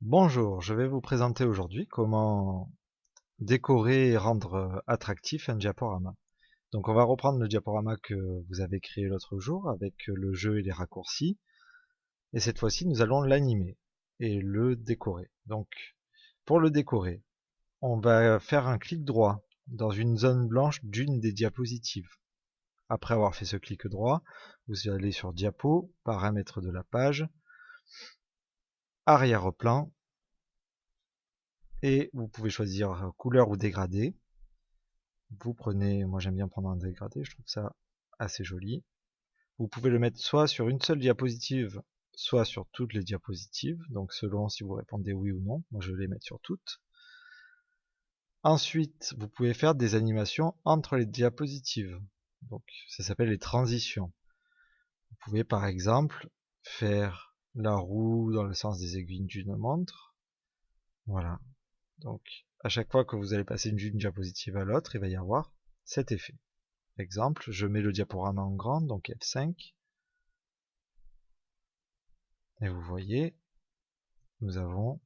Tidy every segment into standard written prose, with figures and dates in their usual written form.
Bonjour, je vais vous présenter aujourd'hui comment décorer et rendre attractif un diaporama. Donc on va reprendre le diaporama que vous avez créé l'autre jour avec le jeu et les raccourcis. Et cette fois-ci, nous allons l'animer et le décorer. Donc pour le décorer, on va faire un clic droit dans une zone blanche d'une des diapositives. Après avoir fait ce clic droit, vous allez sur Diapo, paramètres de la page, arrière-plan, et vous pouvez choisir couleur ou dégradé. Vous prenez, moi j'aime bien prendre un dégradé, je trouve ça assez joli. Vous pouvez le mettre soit sur une seule diapositive, soit sur toutes les diapositives, donc selon si vous répondez oui ou non. Moi je vais les mettre sur toutes. Ensuite, vous pouvez faire des animations entre les diapositives. Donc ça s'appelle les transitions. Vous pouvez par exemple faire la roue dans le sens des aiguilles d'une montre. Voilà. Donc à chaque fois que vous allez passer d'une diapositive à l'autre, il va y avoir cet effet. Exemple, je mets le diaporama en grand, donc F5, et vous voyez, nous avons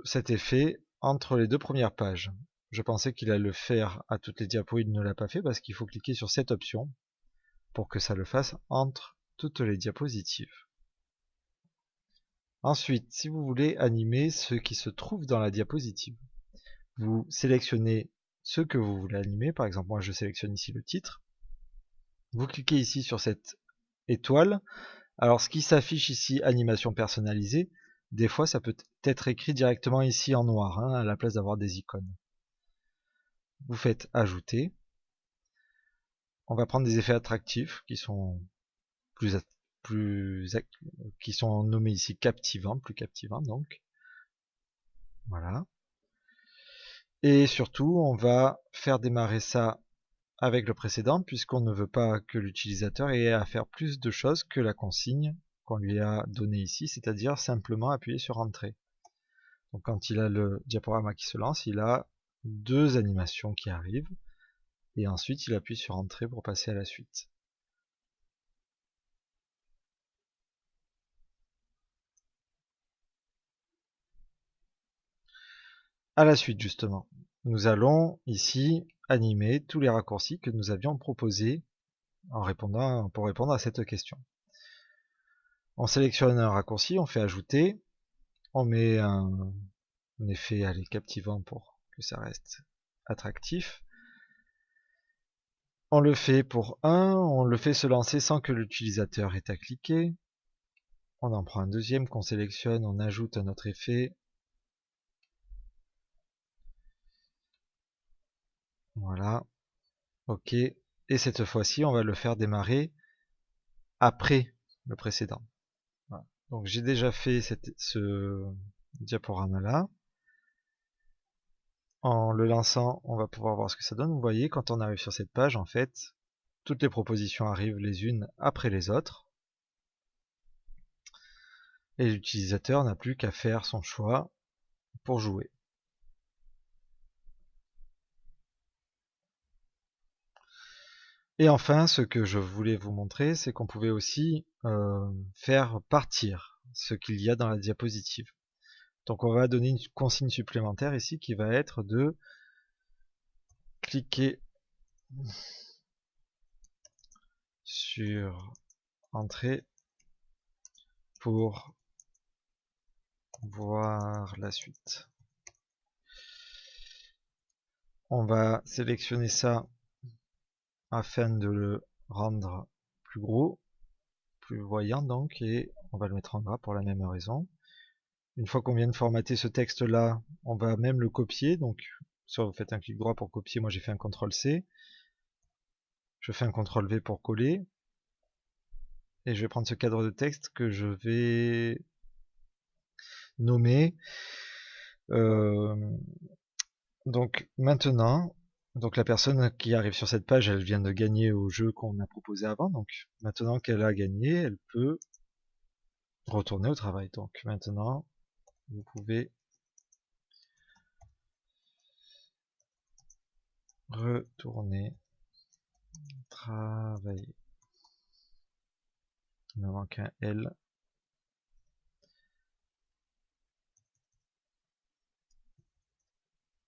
cet effet entre les deux premières pages. Je pensais qu'il allait le faire à toutes les diapos, il ne l'a pas fait parce qu'il faut cliquer sur cette option pour que ça le fasse entre toutes les diapositives. Ensuite, si vous voulez animer ce qui se trouve dans la diapositive, vous sélectionnez ce que vous voulez animer. Par exemple, moi je sélectionne ici le titre. Vous cliquez ici sur cette étoile. Alors ce qui s'affiche ici, animation personnalisée, des fois ça peut être écrit directement ici en noir, hein, à la place d'avoir des icônes. Vous faites ajouter. On va prendre des effets attractifs qui sont qui sont nommés ici captivants, plus captivants donc. Voilà. Et surtout, on va faire démarrer ça avec le précédent, puisqu'on ne veut pas que l'utilisateur ait à faire plus de choses que la consigne qu'on lui a donnée ici, c'est-à-dire simplement appuyer sur Entrée. Donc quand il a le diaporama qui se lance, il a deux animations qui arrivent, et ensuite il appuie sur Entrée pour passer à la suite. À la suite justement, nous allons ici animer tous les raccourcis que nous avions proposés pour répondre à cette question. On sélectionne un raccourci, on fait ajouter, on met un effet captivant pour que ça reste attractif. On le fait pour un, on le fait se lancer sans que l'utilisateur ait à cliquer. On en prend un deuxième qu'on sélectionne, on ajoute un autre effet. Voilà. OK. Et cette fois-ci, on va le faire démarrer après le précédent. Voilà. Donc j'ai déjà fait ce diaporama-là. En le lançant, on va pouvoir voir ce que ça donne. Vous voyez, quand on arrive sur cette page, en fait, toutes les propositions arrivent les unes après les autres. Et l'utilisateur n'a plus qu'à faire son choix pour jouer. Et enfin, ce que je voulais vous montrer, c'est qu'on pouvait aussi faire partir ce qu'il y a dans la diapositive. Donc on va donner une consigne supplémentaire ici qui va être de cliquer sur Entrée pour voir la suite. On va sélectionner ça afin de le rendre plus gros, plus voyant donc, et on va le mettre en gras pour la même raison. Une fois qu'on vient de formater ce texte là, on va même le copier, donc soit vous faites un clic droit pour copier, moi j'ai fait un CTRL-C, je fais un CTRL-V pour coller, et je vais prendre ce cadre de texte que je vais nommer. Euh, donc maintenant, donc la personne qui arrive sur cette page, elle vient de gagner au jeu qu'on a proposé avant, donc maintenant qu'elle a gagné, elle peut retourner au travail. Donc maintenant, vous pouvez retourner travailler. Il me manque un L.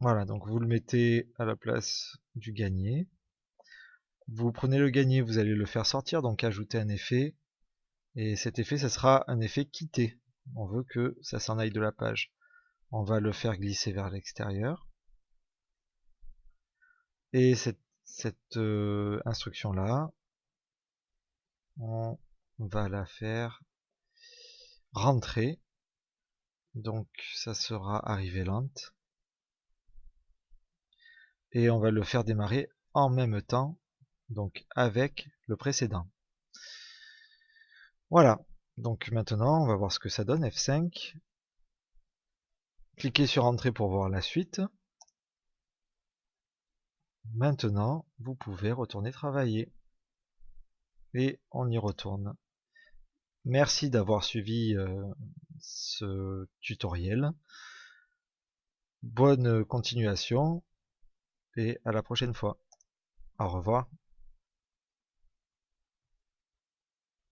Voilà, donc vous le mettez à la place du gagné. Vous prenez le gagné, vous allez le faire sortir, donc ajouter un effet. Et cet effet, ça sera un effet quitter. On veut que ça s'en aille de la page. On va le faire glisser vers l'extérieur. Et cette instruction-là, on va la faire rentrer. Donc ça sera arrivée lente. Et on va le faire démarrer en même temps, donc avec le précédent. Voilà. Donc maintenant, on va voir ce que ça donne. F5. Cliquez sur Entrée pour voir la suite. Maintenant, vous pouvez retourner travailler. Et on y retourne. Merci d'avoir suivi ce tutoriel. Bonne continuation et à la prochaine fois. Au revoir.